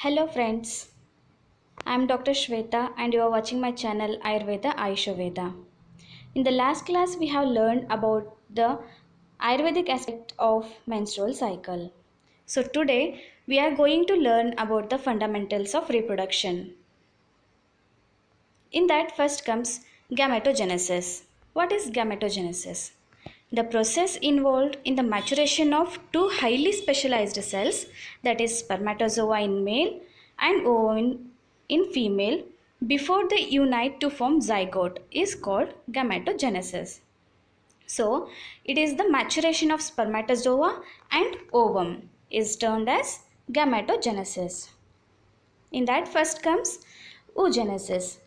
Hello friends, I am Dr. Shweta and you are watching my channel Ayurveda Ayurveda. In the last class we have learned about the Ayurvedic aspect of menstrual cycle. So today we are going to learn about the fundamentals of reproduction. In that first comes gametogenesis. What is gametogenesis? The process involved in the maturation of two highly specialized cells, that is spermatozoa in male and ovum in female, before they unite to form zygote is called gametogenesis. So, it is the maturation of spermatozoa and ovum is termed as gametogenesis. In that first comes oogenesis.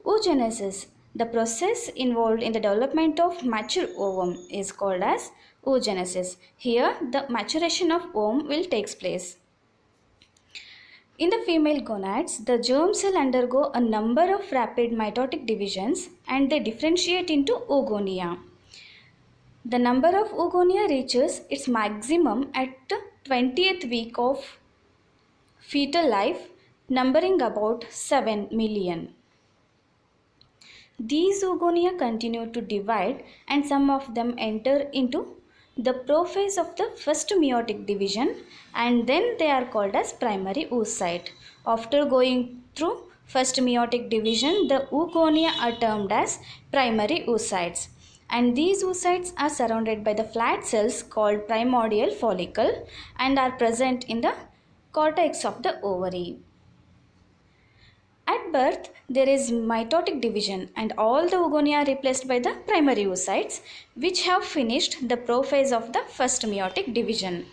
Oogenesis, the process involved in the development of mature ovum is called as oogenesis. Here the maturation of ovum will take place. In the female gonads, the germ cell undergo a number of rapid mitotic divisions and they differentiate into oogonia. The number of oogonia reaches its maximum at the 20th week of fetal life, numbering about 7 million. These oogonia continue to divide and some of them enter into the prophase of the first meiotic division and then they are called as primary oocyte. After going through first meiotic division, the oogonia are termed as primary oocytes. And these oocytes are surrounded by the flat cells called primordial follicle and are present in the cortex of the ovary. At birth, there is mitotic division and all the oogonia are replaced by the primary oocytes which have finished the prophase of the first meiotic division.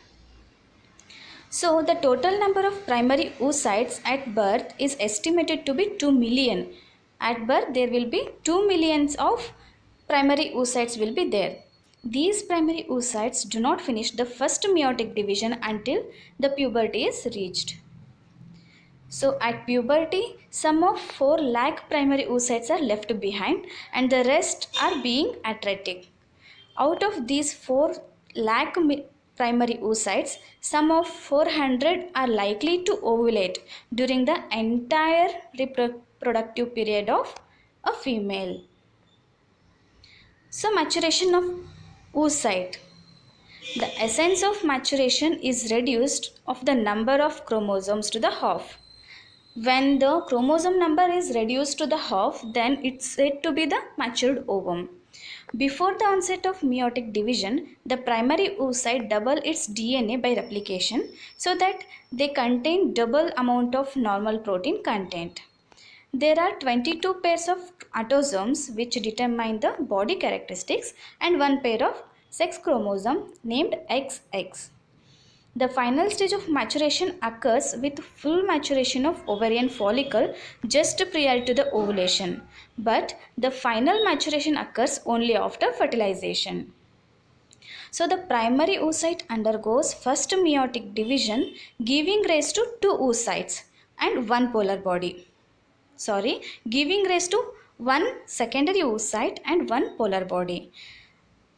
So, the total number of primary oocytes at birth is estimated to be 2 million. At birth, there will be 2 millions of primary oocytes will be there. These primary oocytes do not finish the first meiotic division until the puberty is reached. So at puberty, some of 4 lakh primary oocytes are left behind and the rest are being atretic. Out of these 4 lakh primary oocytes, some of 400 are likely to ovulate during the entire reproductive period of a female. So maturation of oocyte. The essence of maturation is reduced of the number of chromosomes to the half. When the chromosome number is reduced to the half, then it's said to be the matured ovum. Before the onset of meiotic division, the primary oocyte double its DNA by replication so that they contain double amount of normal protein content. There are 22 pairs of autosomes which determine the body characteristics and one pair of sex chromosome named XX. The final stage of maturation occurs with full maturation of ovarian follicle just prior to the ovulation, but the final maturation occurs only after fertilization. So the primary oocyte undergoes first meiotic division giving rise to 2 oocytes and one polar body. Giving rise to one secondary oocyte and one polar body.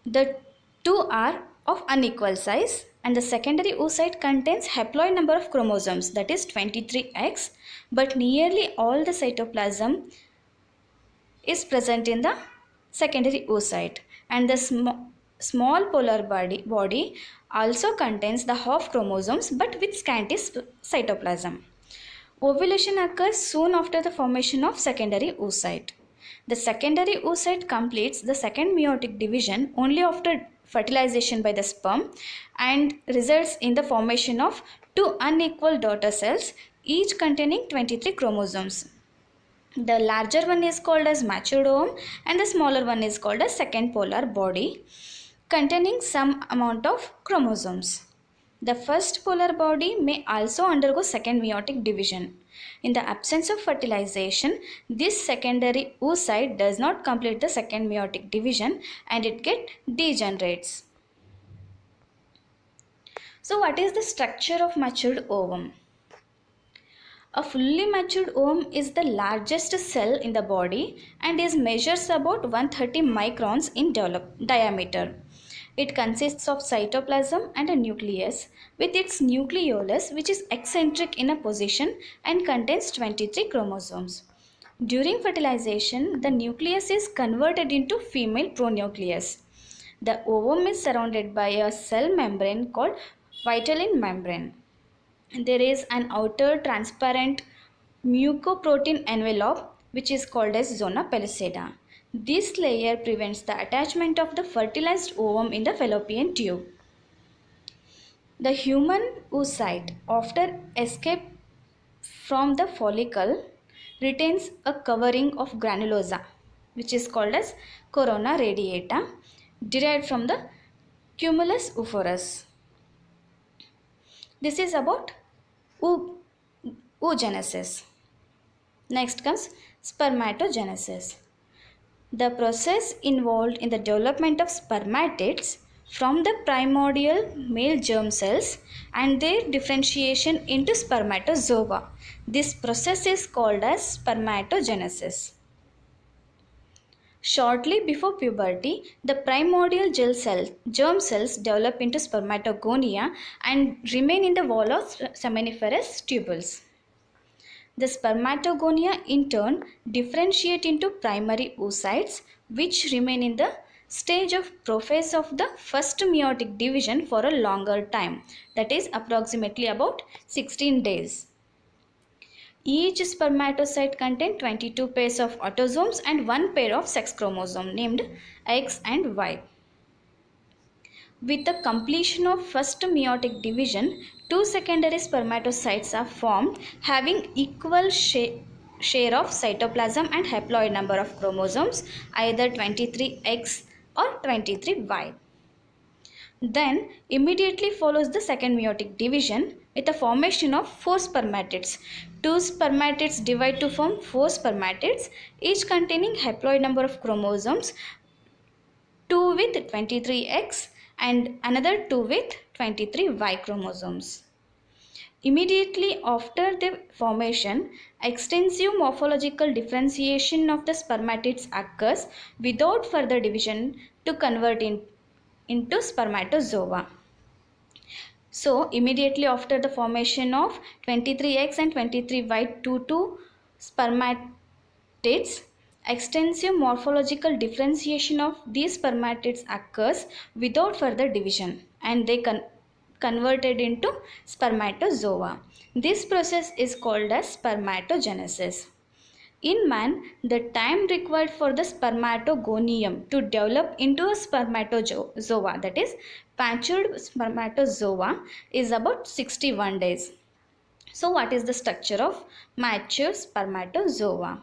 The two are of unequal size and the secondary oocyte contains haploid number of chromosomes, that is 23x, but nearly all the cytoplasm is present in the secondary oocyte and the small polar body also contains the half chromosomes but with scanty cytoplasm. Ovulation occurs soon after the formation of secondary oocyte. The secondary oocyte completes the second meiotic division only after fertilization by the sperm and results in the formation of 2 unequal daughter cells, each containing 23 chromosomes. The larger one is called as matured ovum and the smaller one is called as second polar body containing some amount of chromosomes. The first polar body may also undergo second meiotic division. In the absence of fertilization, this secondary oocyte does not complete the second meiotic division and it degenerates. So what is the structure of matured ovum? A fully matured ovum is the largest cell in the body and measures about 130 microns in diameter. It consists of cytoplasm and a nucleus with its nucleolus, which is eccentric in a position and contains 23 chromosomes. During fertilization, the nucleus is converted into female pronucleus. The ovum is surrounded by a cell membrane called vitelline membrane. There is an outer transparent mucoprotein envelope which is called as zona pellucida. This layer prevents the attachment of the fertilized ovum in the fallopian tube. The human oocyte, after escape from the follicle, retains a covering of granulosa which is called as corona radiata, derived from the cumulus oophorus. This is about oogenesis. Next comes spermatogenesis. The process involved in the development of spermatids from the primordial male germ cells and their differentiation into spermatozoa. This process is called as spermatogenesis. Shortly before puberty, the primordial germ cells develop into spermatogonia and remain in the wall of seminiferous tubules. The spermatogonia in turn differentiate into primary oocytes, which remain in the stage of prophase of the first meiotic division for a longer time, that is approximately about 16 days. Each spermatocyte contains 22 pairs of autosomes and 1 pair of sex chromosome named X and Y. With the completion of first meiotic division, two secondary spermatocytes are formed having equal share of cytoplasm and haploid number of chromosomes, either 23X or 23Y. Then immediately follows the second meiotic division with the formation of 4 spermatids. 2 spermatids divide to form 4 spermatids, each containing haploid number of chromosomes 2 with 23X and another 2 with 23Y chromosomes. Immediately after the formation, extensive morphological differentiation of the spermatids occurs without further division to convert into spermatozoa. So, immediately after the formation of 23X and 23Y22 spermatids, extensive morphological differentiation of these spermatids occurs without further division and they converted into spermatozoa. This process is called as spermatogenesis. In man, the time required for the spermatogonium to develop into a spermatozoa, that is matured spermatozoa, is about 61 days. So what is the structure of mature spermatozoa?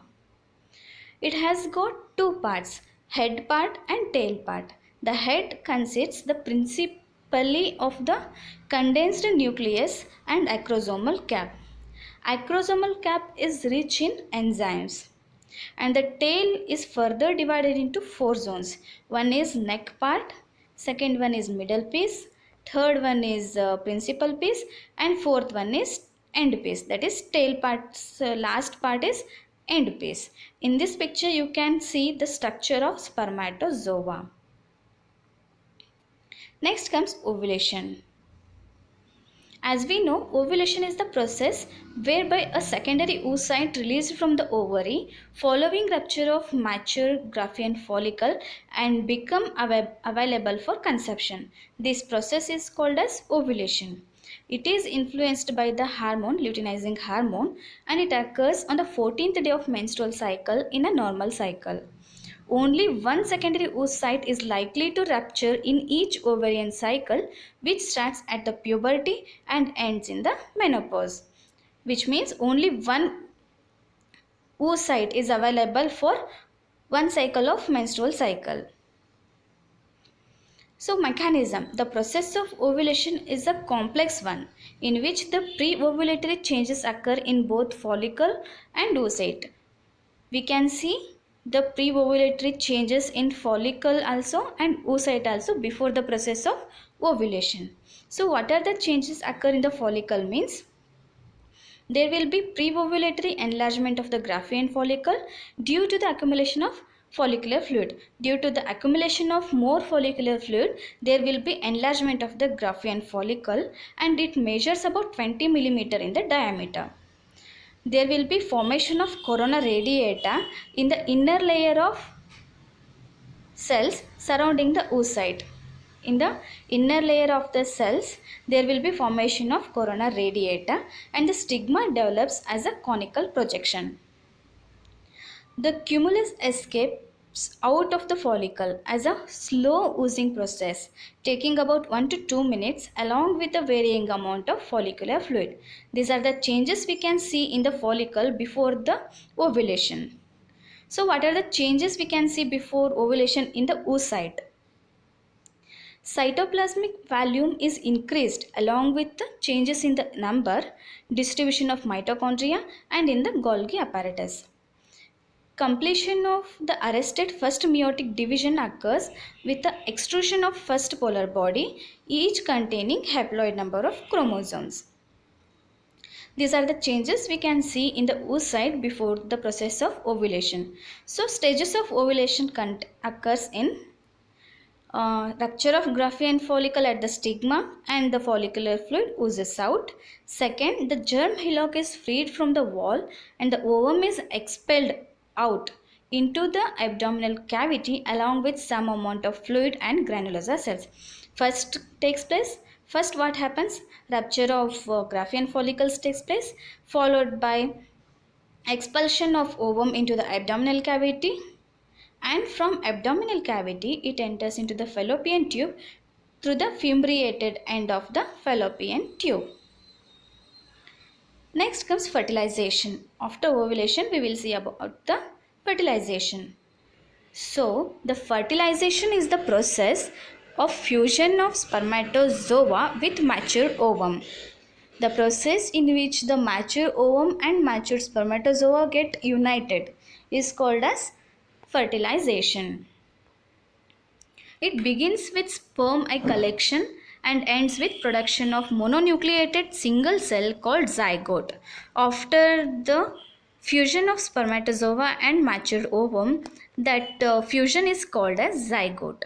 It has got two parts, head part and tail part. The head consists principally of the condensed nucleus and acrosomal cap. Acrosomal cap is rich in enzymes. And the tail is further divided into 4 zones. One is neck part, second one is middle piece, third one is principal piece, and fourth one is end piece, that is tail part's last part is end piece. In this picture you can see the structure of spermatozoa. Next comes ovulation. As we know, ovulation is the process whereby a secondary oocyte released from the ovary following rupture of mature Graafian follicle and become available for conception. This process is called as ovulation. It is influenced by the hormone, luteinizing hormone, and it occurs on the 14th day of menstrual cycle in a normal cycle. Only one secondary oocyte is likely to rupture in each ovarian cycle, which starts at the puberty and ends in the menopause, which means only one oocyte is available for one cycle of menstrual cycle. So mechanism, the process of ovulation is a complex one in which the pre-ovulatory changes occur in both follicle and oocyte. We can see the pre-ovulatory changes in follicle also and oocyte also before the process of ovulation. So what are the changes occur in the follicle means? There will be pre-ovulatory enlargement of the Graafian follicle due to the accumulation of follicular fluid. Due to the accumulation of more follicular fluid, there will be enlargement of the Graafian follicle, and it measures about 20 millimeter in the diameter. There will be formation of corona radiata in the inner layer of cells surrounding the oocyte. In the inner layer of the cells, there will be formation of corona radiata, and the stigma develops as a conical projection. The cumulus escapes out of the follicle as a slow oozing process, taking about 1 to 2 minutes along with a varying amount of follicular fluid. These are the changes we can see in the follicle before the ovulation. So what are the changes we can see before ovulation in the oocyte? Cytoplasmic volume is increased along with the changes in the number, distribution of mitochondria, and in the Golgi apparatus. Completion of the arrested first meiotic division occurs with the extrusion of first polar body, each containing haploid number of chromosomes. These are the changes we can see in the oocyte before the process of ovulation. So stages of ovulation occurs in rupture of Graafian follicle at the stigma and the follicular fluid oozes out. Second, the germ hillock is freed from the wall and the ovum is expelled out into the abdominal cavity along with some amount of fluid and granulosa cells. First what happens? Rupture of Graafian follicles takes place, followed by expulsion of ovum into the abdominal cavity, and from abdominal cavity it enters into the fallopian tube through the fimbriated end of the fallopian tube. Next comes fertilization. After ovulation we will see about the fertilization. So the fertilization is the process of fusion of spermatozoa with mature ovum. The process in which the mature ovum and mature spermatozoa get united is called as fertilization. It begins with sperm egg collection and ends with production of mononucleated single cell called zygote. After the fusion of spermatozoa and mature ovum, that fusion is called as zygote.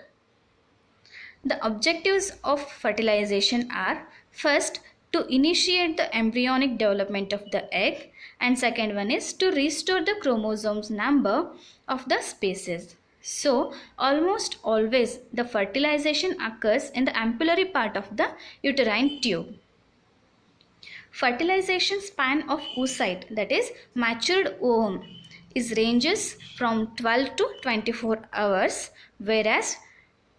The objectives of fertilization are: first, to initiate the embryonic development of the egg, and second one is to restore the chromosomes number of the species. So almost always the fertilization occurs in the ampullary part of the uterine tube. Fertilization span of oocyte, that is matured ovum, is ranges from 12 to 24 hours, whereas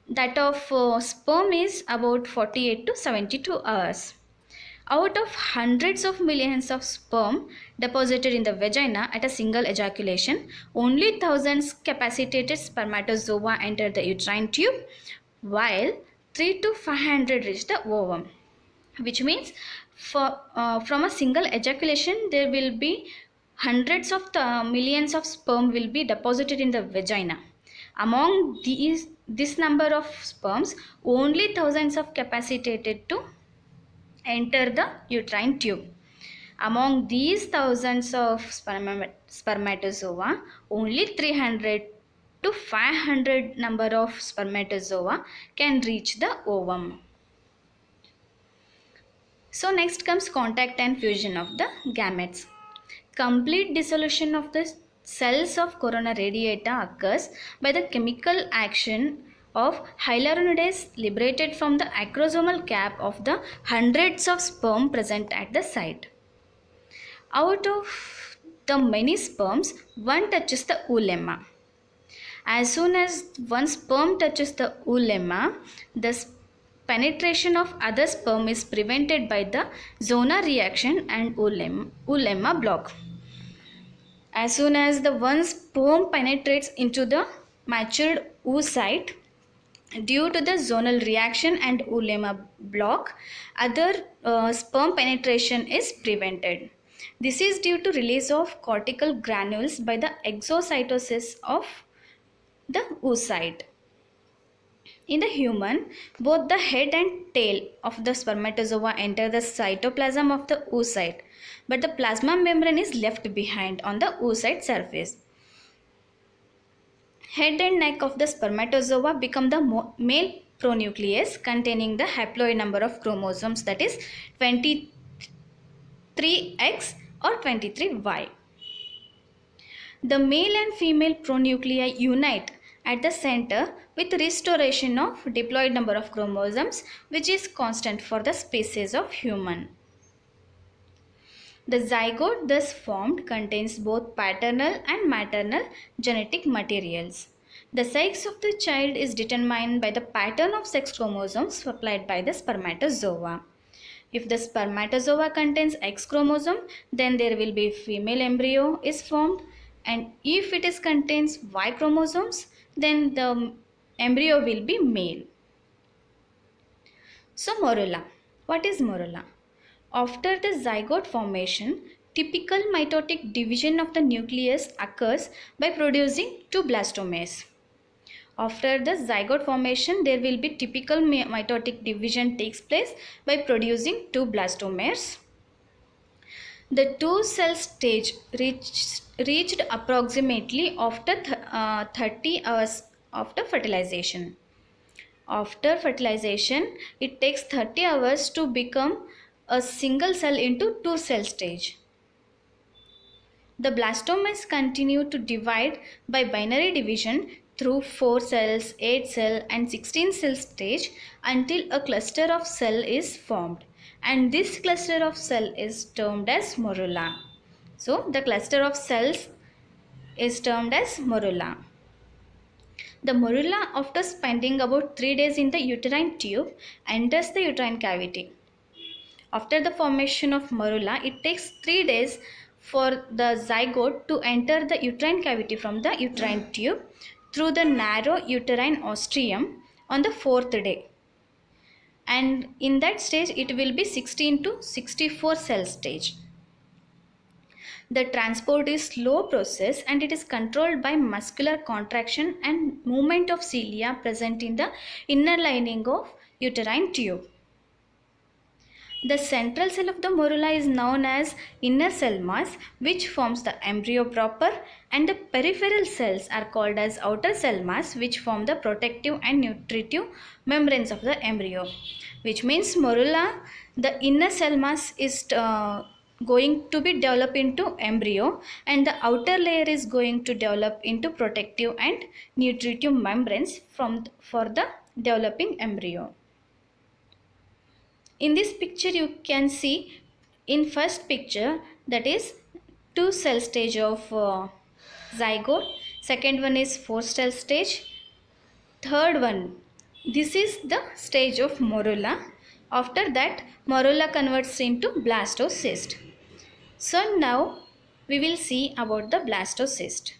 that of sperm is about 48 to 72 hours. Out of hundreds of millions of sperm deposited in the vagina at a single ejaculation, only thousands capacitated spermatozoa enter the uterine tube, while 3 to 500 reach the ovum. Which means from a single ejaculation there will be hundreds of millions of sperm will be deposited in the vagina. Among this number of sperms, only thousands of capacitated to enter the uterine tube. Among these thousands of spermatozoa, only 300 to 500 number of spermatozoa can reach the ovum. So next comes contact and fusion of the gametes. Complete dissolution of the cells of corona radiata occurs by the chemical action of hyaluronidase liberated from the acrosomal cap of the hundreds of sperm present at the site. Out of the many sperms, one touches the oolemma. As soon as one sperm touches the oolemma, the penetration of other sperm is prevented by the Zona reaction and oolemma block. As soon as the one sperm penetrates into the matured oocyte, due to the zonal reaction and oolemma block, other sperm penetration is prevented. This is due to release of cortical granules by the exocytosis of the oocyte. In the human, both the head and tail of the spermatozoa enter the cytoplasm of the oocyte, but the plasma membrane is left behind on the oocyte surface. Head and neck of the spermatozoa become the male pronucleus containing the haploid number of chromosomes, that is 23X or 23Y. The male and female pronuclei unite at the center with restoration of diploid number of chromosomes, which is constant for the species of human. The zygote thus formed contains both paternal and maternal genetic materials. The sex of the child is determined by the pattern of sex chromosomes supplied by the spermatozoa. If the spermatozoa contains X chromosome, then there will be female embryo is formed, and if it is contains Y chromosomes, then the embryo will be male. So morula. What is morula? After the zygote formation, typical mitotic division of the nucleus occurs by producing two blastomeres. After the zygote formation, there will be typical mitotic division takes place by producing two blastomeres. The two-cell stage reached approximately after 30 hours after fertilization. After fertilization, it takes 30 hours to become a single cell into two-cell stage. The blastomeres continue to divide by binary division through 4 cells, 8 cell and 16 cell stage until a cluster of cell is formed, and this cluster of cell is termed as morula. So the cluster of cells is termed as morula. The morula, after spending about 3 days in the uterine tube, enters the uterine cavity. After the formation of morula, it takes 3 days for the zygote to enter the uterine cavity from the uterine tube through the narrow uterine ostium on the 4th day. And in that stage, it will be 16 to 64 cell stage. The transport is slow process and it is controlled by muscular contraction and movement of cilia present in the inner lining of uterine tube. The central cell of the morula is known as inner cell mass, which forms the embryo proper, and the peripheral cells are called as outer cell mass, which form the protective and nutritive membranes of the embryo. Which means morula, the inner cell mass is going to be developed into embryo, and the outer layer is going to develop into protective and nutritive membranes for the developing embryo. In this picture you can see, in first picture, that is 2 cell stage of zygote, second one is 4 cell stage, third one, this is the stage of morula. After that, morula converts into blastocyst. So now we will see about the blastocyst.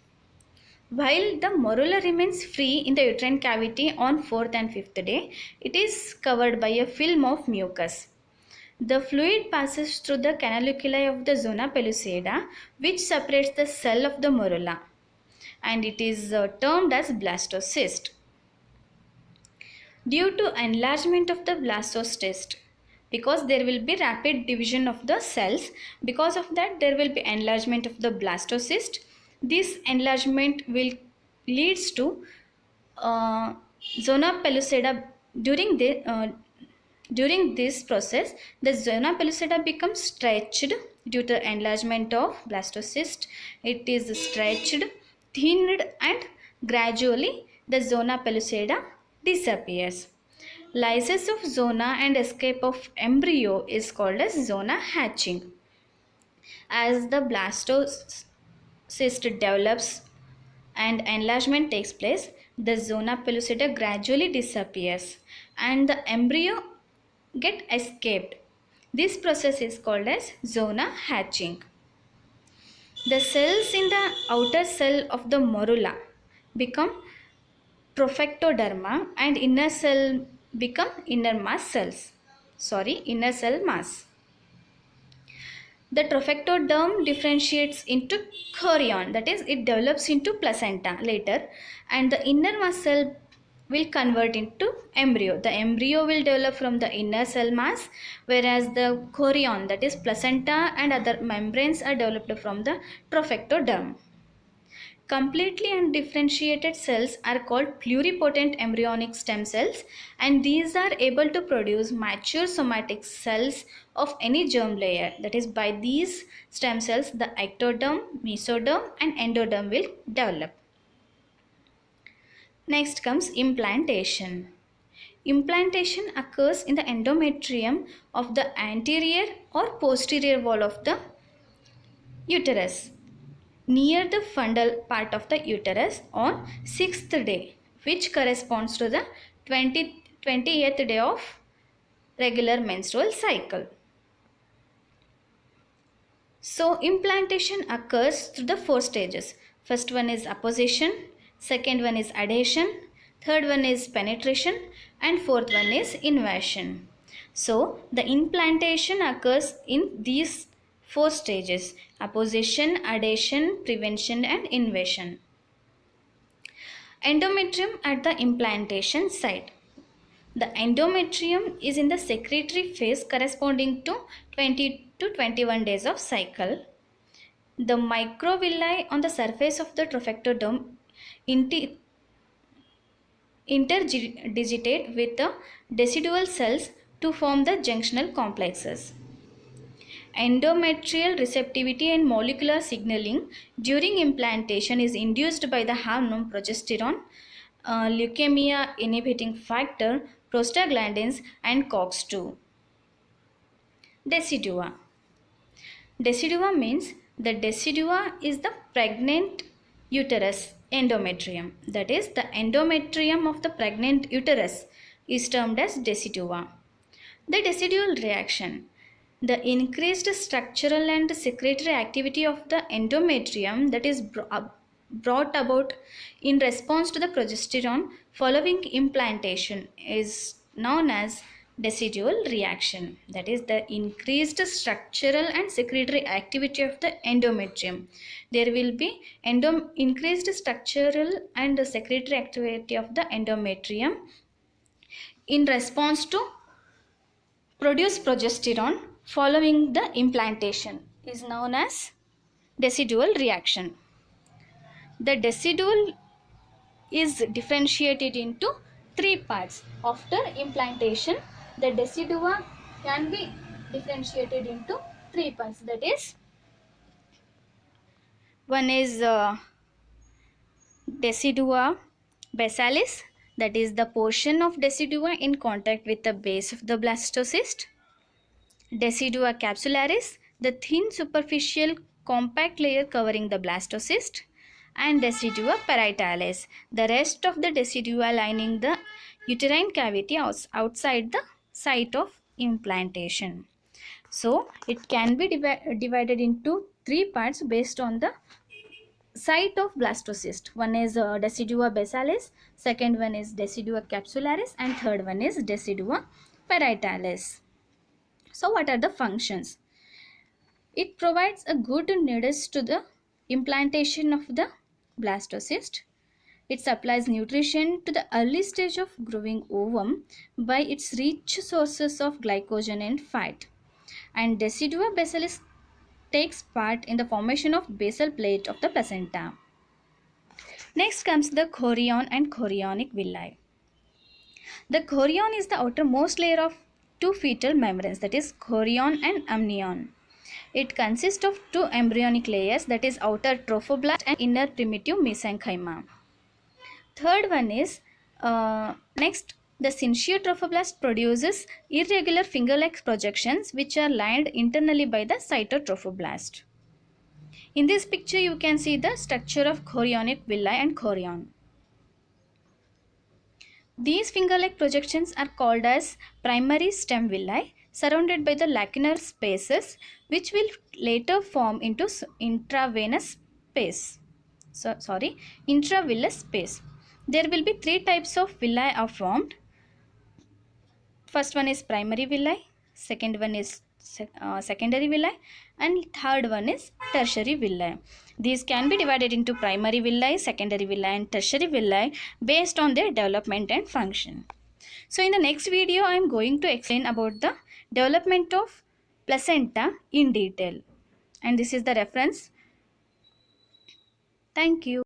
While the morula remains free in the uterine cavity on 4th and 5th day, it is covered by a film of mucus. The fluid passes through the canaliculi of the zona pellucida, which separates the cell of the morula, and it is termed as blastocyst. Due to enlargement of the blastocyst, because there will be rapid division of the cells, because of that there will be enlargement of the blastocyst. This enlargement will leads to zona pellucida. During this process, the zona pellucida becomes stretched due to enlargement of blastocyst. It is stretched, thinned, and gradually the zona pellucida disappears. Lysis of zona and escape of embryo is called as zona hatching. As the blastocyst develops and enlargement takes place, the zona pellucida gradually disappears and the embryo get escaped. This process is called as zona hatching. The cells in the outer cell of the morula become profectoderma and inner cell become inner cell mass. The trophectoderm differentiates into chorion, that is, it develops into placenta later, and the inner mass cell will convert into embryo. The embryo will develop from the inner cell mass, whereas the chorion, that is placenta and other membranes, are developed from the trophectoderm. Completely undifferentiated cells are called pluripotent embryonic stem cells, and these are able to produce mature somatic cells of any germ layer. That is, by these stem cells, the ectoderm, mesoderm, and endoderm will develop. Next comes implantation. Implantation occurs in the endometrium of the anterior or posterior wall of the uterus, near the fundal part of the uterus on 6th day, which corresponds to the 28th day of regular menstrual cycle. So implantation occurs through the 4 stages. First one is apposition, second one is adhesion, third one is penetration, and fourth one is invasion. So the implantation occurs in these 4 stages: apposition, adhesion, prevention, and invasion. Endometrium at the implantation site. The endometrium is in the secretory phase corresponding to 20 to 21 days of cycle. The microvilli on the surface of the trophectoderm interdigitate with the decidual cells to form the junctional complexes. Endometrial receptivity and molecular signaling during implantation is induced by the hormone progesterone, leukemia inhibiting factor, prostaglandins, and COX-2. Decidua. Decidua means the decidua is the pregnant uterus endometrium. That is, the endometrium of the pregnant uterus is termed as decidua. The decidual reaction. The increased structural and secretory activity of the endometrium that is brought about in response to the progesterone following implantation is known as decidual reaction. That is, the increased structural and secretory activity of the endometrium. There will be increased structural and secretory activity of the endometrium in response to produce progesterone following the implantation is known as decidual reaction. The decidua is differentiated into 3 parts. After implantation, the decidua can be differentiated into 3 parts. That is, one is decidua basalis, that is the portion of decidua in contact with the base of the blastocyst. Decidua capsularis, the thin superficial compact layer covering the blastocyst, and Decidua parietalis, the rest of the decidua lining the uterine cavity outside the site of implantation. So it can be divided into 3 parts based on the site of blastocyst. One is Decidua basalis, second one is Decidua capsularis, and third one is Decidua parietalis. So what are the functions? It provides a good nidus to the implantation of the blastocyst. It supplies nutrition to the early stage of growing ovum by its rich sources of glycogen and fat. And Decidua basalis takes part in the formation of basal plate of the placenta. Next comes the chorion and chorionic villi. The chorion is the outermost layer of 2 fetal membranes, that is chorion and amnion. It consists of 2 embryonic layers, that is outer trophoblast and inner primitive mesenchyma. Third one is next, the sincere trophoblast produces irregular finger-like projections which are lined internally by the cytotrophoblast. In this picture you can see the structure of chorionic villi and chorion. These finger-like projections are called as primary stem villi, surrounded by the lacunar spaces which will later form into intravillous space. There will be 3 types of villi are formed. First one is primary villi, second one is secondary villi, and third one is tertiary villi. These can be divided into primary villi, secondary villi, and tertiary villi based on their development and function. So in the next video I am going to explain about the development of placenta in detail, and this is the reference. Thank you.